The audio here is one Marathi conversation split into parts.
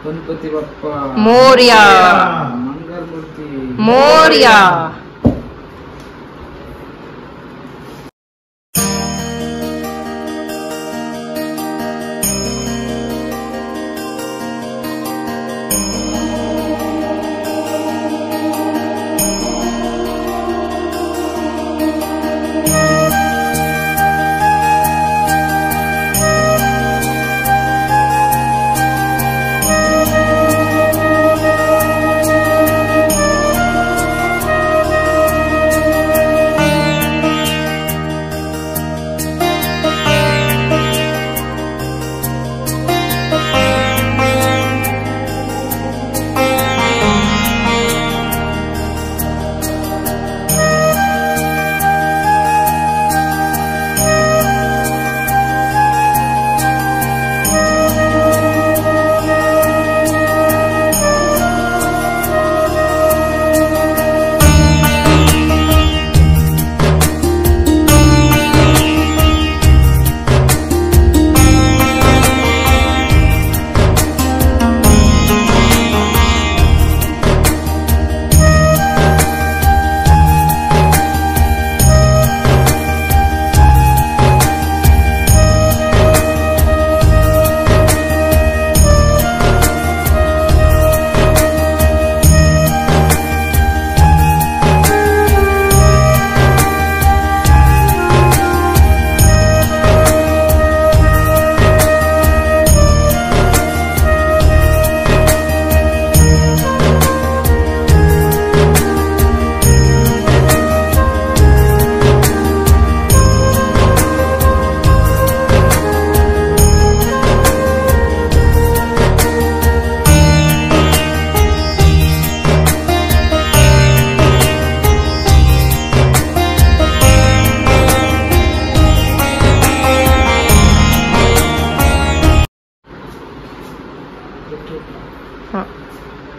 गणपती बाप्पा मोरया. मंगलमूर्ती मोरया.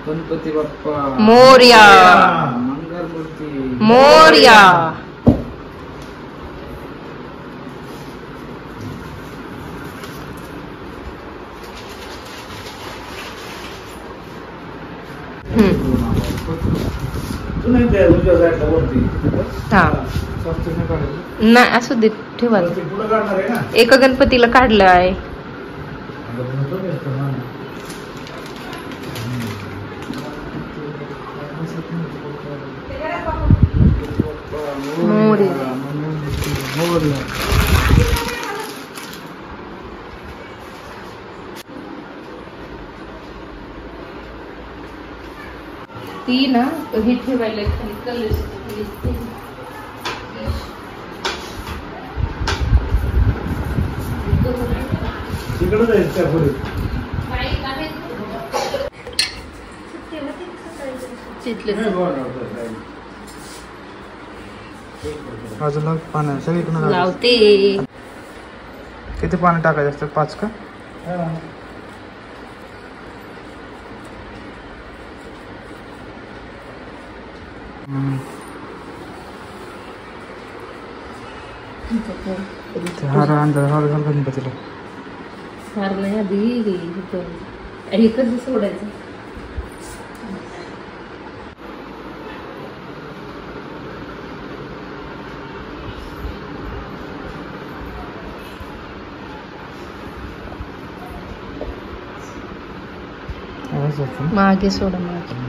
गणपती बाप्पा मोरया. मंगलमूर्ती मोरया. हा नाही असू दे ठेवा. एका गणपतीला काढलं आहे. ती ना हे ठेवायला खाली कलर तिकडे जायचं पुढे बाजूला पाणी सगळीकडे लावते. किती पाणी टाकायचं असतं? 5 का? हार अंदाज हार झाला गणपतीला. फार नाही आधी हे कसं सोडायचं. मागे सोडा मागे.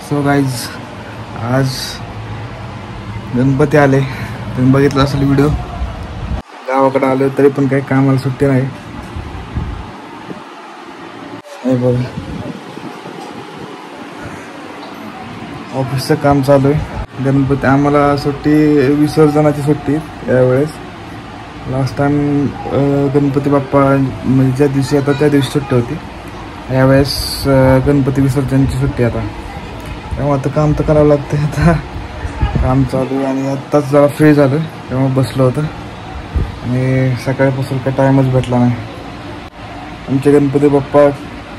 सो गाईज, आज गणपती आले. तुम्ही बघितलं असेल व्हिडिओ. गावाकडे आलो तरी पण काही कामाला सुट्टी नाही. बघा, ऑफिसचं काम चालू आहे. गणपती आम्हाला सुट्टी, विसर्जनाची सुट्टी यावेळेस. लास्ट टाइम गणपती बाप्पा म्हणजे ज्या दिवशी येतात त्या दिवशी सुट्टी होती. यावेळेस गणपती विसर्जनची सुट्टी आता. तेव्हा आता काम तर करावं लागतं. आता काम चालू आहे आणि आत्ताच जरा फ्री झालं, तेव्हा बसलो होतं आणि सकाळपासून काही टाईमच भेटला नाही. आमचे गणपती बाप्पा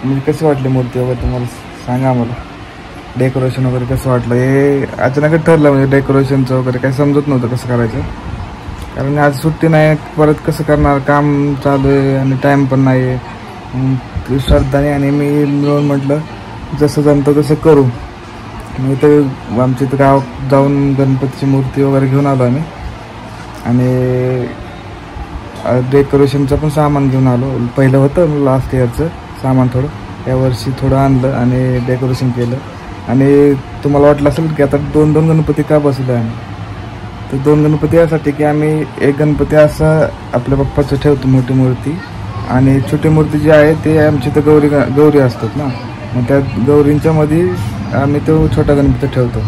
म्हणजे कसे वाटले मूर्ती वगैरे तुम्हाला सांगा. मला डेकोरेशन वगैरे कसं वाटलं हे अचानकच ठरलं. म्हणजे डेकोरेशनचं वगैरे काही समजत नव्हतं कसं करायचं, कारण आज सुट्टी नाही. परत कसं करणार, काम चालू आहे आणि टाईम पण नाही आहे. श्रद्धाने आणि मी मिळून म्हटलं जसं जमतं तसं करू. मी तर आमच्या इथं गाव जाऊन गणपतीची मूर्ती वगैरे घेऊन आलो आम्ही आणि डेकोरेशनचं पण सामान घेऊन आलो. पहिलं होतं लास्ट इयरचं सामान थोडं, यावर्षी थोडं आणलं आणि डेकोरेशन केलं. आणि तुम्हाला वाटलं असेल की आता दोन गणपती का बसवले आम्ही, तर 2 गणपती यासाठी की आम्ही एक गणपती असं आपल्या बाप्पाचं ठेवतो मोठी मूर्ती, आणि छोटी मूर्ती जी आहे ते आमची तर गौरी असतात ना, मग त्या गौरींच्या मध्ये आम्ही तो छोटा गणपती ठेवतो.